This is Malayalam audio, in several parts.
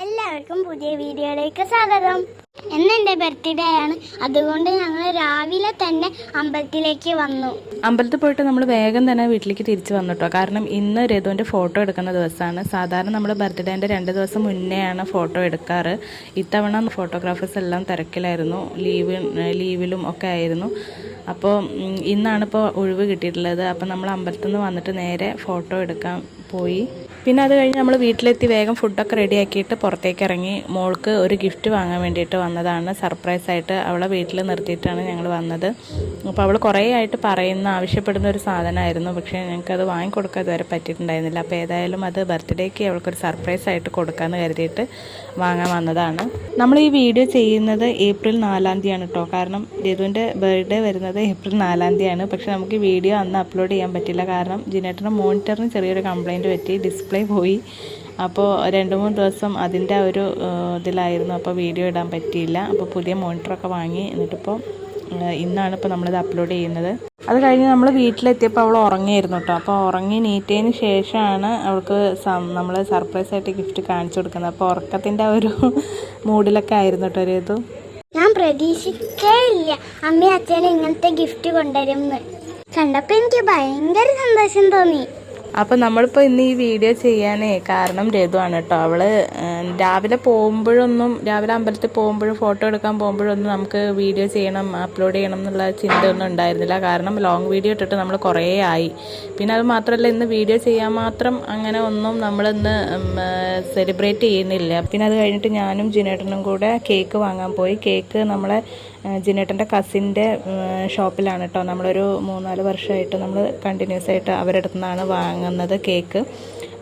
എല്ലാവർക്കും പുതിയ വീഡിയോയിലേക്ക് സ്വാഗതം. ഇന്ന് എൻ്റെ ബർത്ത്ഡേ ആണ്, അതുകൊണ്ട് ഞങ്ങൾ രാവിലെ തന്നെ അമ്പലത്തിലേക്ക് വന്നു. അമ്പലത്തിൽ പോയിട്ട് നമ്മൾ വേഗം തന്നെ വീട്ടിലേക്ക് തിരിച്ചു വന്നു കേട്ടോ. കാരണം ഇന്ന് രഘുവിൻ്റെ ഫോട്ടോ എടുക്കുന്ന ദിവസമാണ്. സാധാരണ നമ്മൾ ബർത്ത്ഡേൻ്റെ 2 ദിവസം മുന്നെയാണ് ഫോട്ടോ എടുക്കാറ്. ഇത്തവണ ഫോട്ടോഗ്രാഫേഴ്സ് എല്ലാം തിരക്കിലായിരുന്നു, ലീവിലും ഒക്കെ ആയിരുന്നു. അപ്പോൾ ഇന്നാണിപ്പോൾ ഒഴിവ് കിട്ടിയിട്ടുള്ളത്. അപ്പോൾ നമ്മൾ അമ്പലത്തിൽ നിന്ന് വന്നിട്ട് നേരെ ഫോട്ടോ എടുക്കാൻ പോയി. പിന്നെ അത് കഴിഞ്ഞ് നമ്മൾ വീട്ടിലെത്തി വേഗം ഫുഡൊക്കെ റെഡിയാക്കിയിട്ട് പുറത്തേക്ക് ഇറങ്ങി. മോൾക്ക് ഒരു ഗിഫ്റ്റ് വാങ്ങാൻ വേണ്ടിയിട്ട് വന്നതാണ്. സർപ്രൈസായിട്ട് അവളെ വീട്ടിൽ നിർത്തിയിട്ടാണ് ഞങ്ങൾ വന്നത്. അപ്പോൾ അവൾ കുറേ ആയിട്ട് ആവശ്യപ്പെടുന്ന ഒരു സാധനമായിരുന്നു. പക്ഷേ ഞങ്ങൾക്കത് വാങ്ങിക്കൊടുക്കാൻ ഇതുവരെ പറ്റിയിട്ടുണ്ടായിരുന്നില്ല. അപ്പോൾ ഏതായാലും അത് ബർത്ത്ഡേക്ക് അവൾക്കൊരു സർപ്രൈസായിട്ട് കൊടുക്കാമെന്ന് കരുതിയിട്ട് വാങ്ങാൻ വന്നതാണ്. നമ്മൾ ഈ വീഡിയോ ചെയ്യുന്നത് ഏപ്രിൽ 4-ാം തീയതിയാണ് കേട്ടോ. കാരണം രഘുവിൻ്റെ ബർത്ത്ഡേ വരുന്നത് ഏപ്രിൽ 4-ാം തീയതിയാണ്. പക്ഷേ നമുക്ക് ഈ വീഡിയോ അന്ന് അപ്ലോഡ് ചെയ്യാൻ പറ്റില്ല. കാരണം ജിനേട്ടൻ്റെ മോണിറ്ററിന് ചെറിയൊരു കംപ്ലയിൻറ്റ് പറ്റി, ഡിസ്പ്ലേ പോയി. അപ്പോൾ 2-3 ദിവസം അതിൻ്റെ ഒരു ഇതിലായിരുന്നു. അപ്പോൾ വീഡിയോ ഇടാൻ പറ്റിയില്ല. അപ്പോൾ പുതിയ മോണിറ്ററൊക്കെ വാങ്ങി. എന്നിട്ടിപ്പോൾ ഇന്നാണ് ഇപ്പോൾ നമ്മളിത് അപ്ലോഡ് ചെയ്യുന്നത്. അത് കഴിഞ്ഞ് നമ്മൾ വീട്ടിലെത്തിയപ്പോൾ അവൾ ഉറങ്ങിയായിരുന്നു കേട്ടോ. അപ്പോൾ ഉറങ്ങി നീറ്റതിന് ശേഷമാണ് അവൾക്ക് നമ്മൾ സർപ്രൈസായിട്ട് ഗിഫ്റ്റ് കാണിച്ചു കൊടുക്കുന്നത്. അപ്പോൾ ഉറക്കത്തിൻ്റെ ഒരു മൂഡിലൊക്കെ ആയിരുന്നു കേട്ടോ ഒരു ഞാൻ പ്രതീക്ഷിക്കേ ഇല്ല അമ്മയും അച്ഛനും ഇങ്ങനത്തെ ഗിഫ്റ്റ് കൊണ്ടുവരുമെന്ന് കണ്ടപ്പോൾ എനിക്ക് ഭയങ്കര സന്തോഷം തോന്നി. അപ്പോൾ നമ്മളിപ്പോൾ ഇന്ന് ഈ വീഡിയോ ചെയ്യാനേ കാരണം രഘുവാണ് കേട്ടോ. അവള് രാവിലെ അമ്പലത്തിൽ പോകുമ്പോഴും ഫോട്ടോ എടുക്കാൻ പോകുമ്പോഴൊന്നും നമുക്ക് വീഡിയോ ചെയ്യണം, അപ്ലോഡ് ചെയ്യണം എന്നുള്ള ചിന്തയൊന്നും ഉണ്ടായിരുന്നില്ല. കാരണം ലോങ് വീഡിയോ ഇട്ടിട്ട് നമ്മൾ കുറേ ആയി. പിന്നെ അത് മാത്രമല്ല, ഇന്ന് വീഡിയോ ചെയ്യാൻ മാത്രം അങ്ങനെ ഒന്നും നമ്മളിന്ന് സെലിബ്രേറ്റ് ചെയ്യുന്നില്ല. പിന്നെ അത് കഴിഞ്ഞിട്ട് ഞാനും ജിനേട്ടനും കൂടെ കേക്ക് വാങ്ങാൻ പോയി. കേക്ക് നമ്മളെ ജിനേട്ടൻ്റെ കസിൻ്റെ ഷോപ്പിലാണ് കേട്ടോ. നമ്മളൊരു 3-4 വർഷമായിട്ട് നമ്മൾ കണ്ടിന്യൂസ് ആയിട്ട് അവരുടെ അടുത്ത് നിന്നാണ് വാങ്ങുന്നത് കേക്ക്.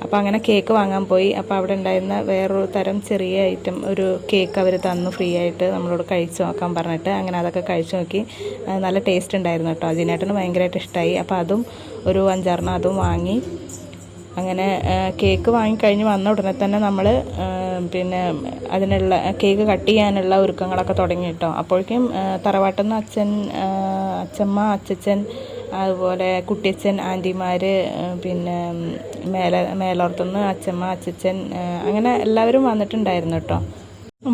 അപ്പോൾ അങ്ങനെ കേക്ക് വാങ്ങാൻ പോയി. അപ്പോൾ അവിടെ ഉണ്ടായിരുന്ന വേറൊരു തരം ചെറിയ ഐറ്റം ഒരു കേക്ക് അവർ തന്നു ഫ്രീ ആയിട്ട് നമ്മളോട് കഴിച്ച് നോക്കാൻ പറഞ്ഞിട്ട്. അങ്ങനെ അതൊക്കെ കഴിച്ച് നോക്കി. നല്ല ടേസ്റ്റ് ഉണ്ടായിരുന്നു കേട്ടോ. ജിനേട്ടന് ഭയങ്കരമായിട്ട് ഇഷ്ടമായി. അപ്പോൾ അതും ഒരു 5-6 അതും വാങ്ങി. അങ്ങനെ കേക്ക് വാങ്ങിക്കഴിഞ്ഞ് വന്ന ഉടനെ തന്നെ നമ്മൾ പിന്നെ അതിനുള്ള കേക്ക് കട്ട് ചെയ്യാനുള്ള ഒരുക്കങ്ങളൊക്കെ തുടങ്ങി കേട്ടോ. അപ്പോഴേക്കും തറവാട്ടിൽ നിന്ന് അച്ഛമ്മ, അച്ചച്ചൻ, അതുപോലെ കുട്ടിയച്ഛൻ, ആൻറ്റിമാർ, പിന്നെ മേലോർത്തുനിന്ന് അച്ഛമ്മ, അച്ചച്ചൻ, അങ്ങനെ എല്ലാവരും വന്നിട്ടുണ്ടായിരുന്നു കേട്ടോ.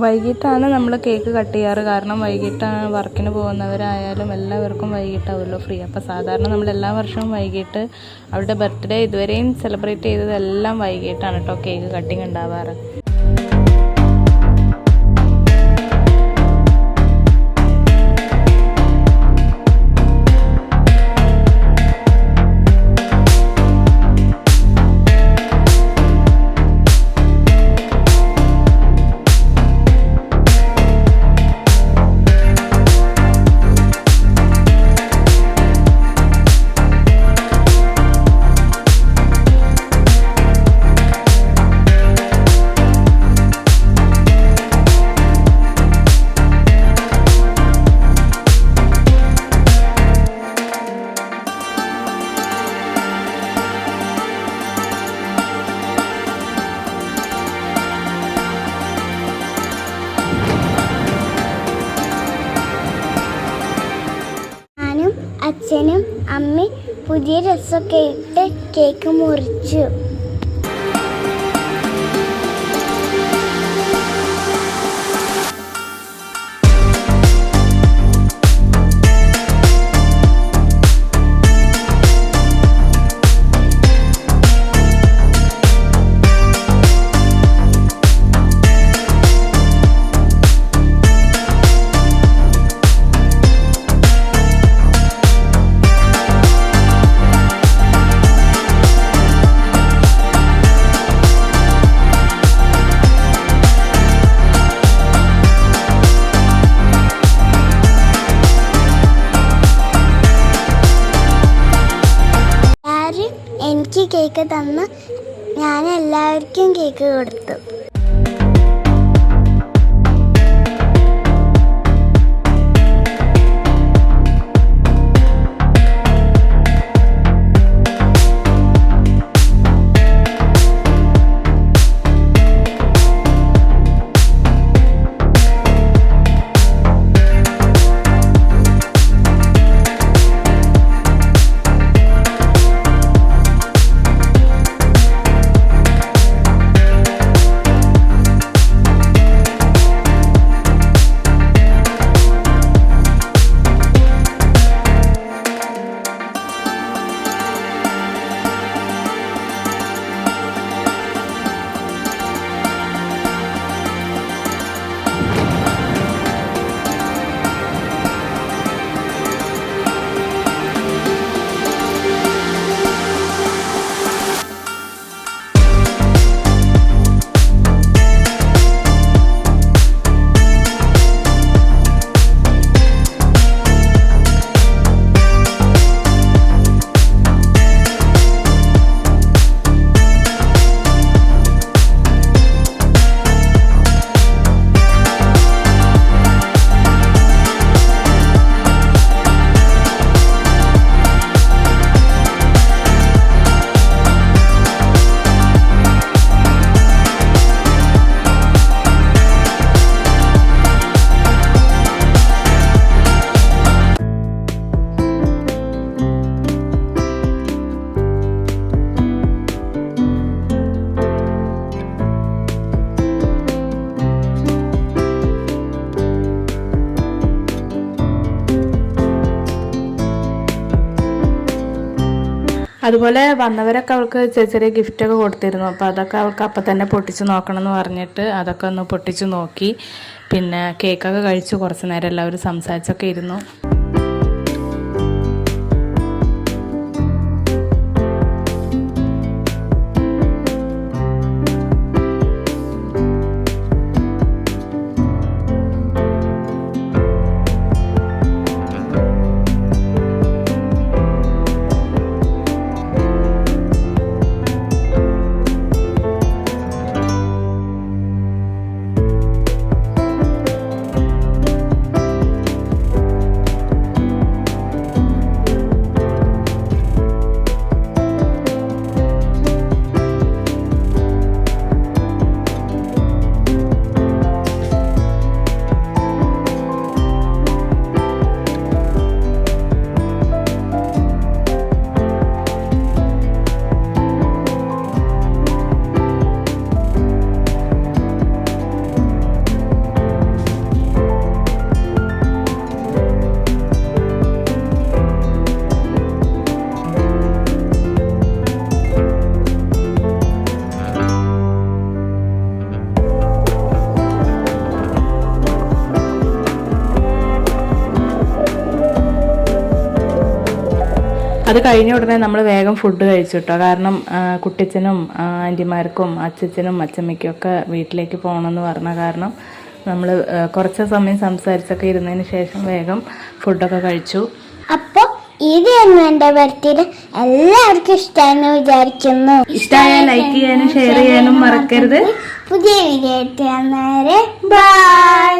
വൈകിട്ടാണ് നമ്മൾ കേക്ക് കട്ട് ചെയ്യാറ്. കാരണം വൈകിട്ടാണ് വർക്കിന് പോകുന്നവരായാലും എല്ലാവർക്കും വൈകിട്ടാവുമല്ലോ ഫ്രീ. അപ്പോൾ സാധാരണ നമ്മൾ എല്ലാ വർഷവും വൈകിട്ട് അവരുടെ ബർത്ത്ഡേ ഇതുവരെയും സെലിബ്രേറ്റ് ചെയ്തതെല്ലാം വൈകിട്ടാണ് കേട്ടോ കേക്ക് കട്ടിങ് ഉണ്ടാവാറ്. അച്ഛനും അമ്മയും പുതിയ ഡ്രസ്സൊക്കെ ഇട്ട് കേക്ക് മുറിച്ചു. എനിക്ക് കേക്ക് തന്ന് ഞാൻ എല്ലാവർക്കും കേക്ക് കൊടുത്തു. അതുപോലെ വന്നവരൊക്കെ അവൾക്ക് ചെറിയ ചെറിയ ഗിഫ്റ്റൊക്കെ കൊടുത്തിരുന്നു. അപ്പോൾ അതൊക്കെ അവൾക്ക് അപ്പം തന്നെ പൊട്ടിച്ച് നോക്കണം എന്ന് പറഞ്ഞിട്ട് അതൊക്കെ ഒന്ന് പൊട്ടിച്ച് നോക്കി. പിന്നെ കേക്കൊക്കെ കഴിച്ച് കുറച്ച് നേരം എല്ലാവരും സംസാരിച്ചൊക്കെ ഇരുന്നു. അത് കഴിഞ്ഞ ഉടനെ നമ്മൾ വേഗം ഫുഡ് കഴിച്ചു കേട്ടോ. കാരണം കുട്ടിച്ചനും ആൻറ്റിമാർക്കും അച്ചച്ചനും അച്ചമ്മയ്ക്കും ഒക്കെ വീട്ടിലേക്ക് പോകണമെന്ന് പറഞ്ഞ കാരണം നമ്മൾ കുറച്ച് സമയം സംസാരിച്ചൊക്കെ ഇരുന്നതിന് ശേഷം വേഗം ഫുഡൊക്കെ കഴിച്ചു. അപ്പോൾ ഇതായിരുന്നു എൻ്റെ ബർത്ത്ഡേ. എല്ലാവർക്കും ഇഷ്ടമായെന്ന് വിചാരിക്കുന്നു. ഇഷ്ടമായാൽ ലൈക്ക് ചെയ്യാനും ഷെയർ ചെയ്യാനും മറക്കരുത്. പുതിയ വീഡിയോ ആയിട്ട് ബൈ.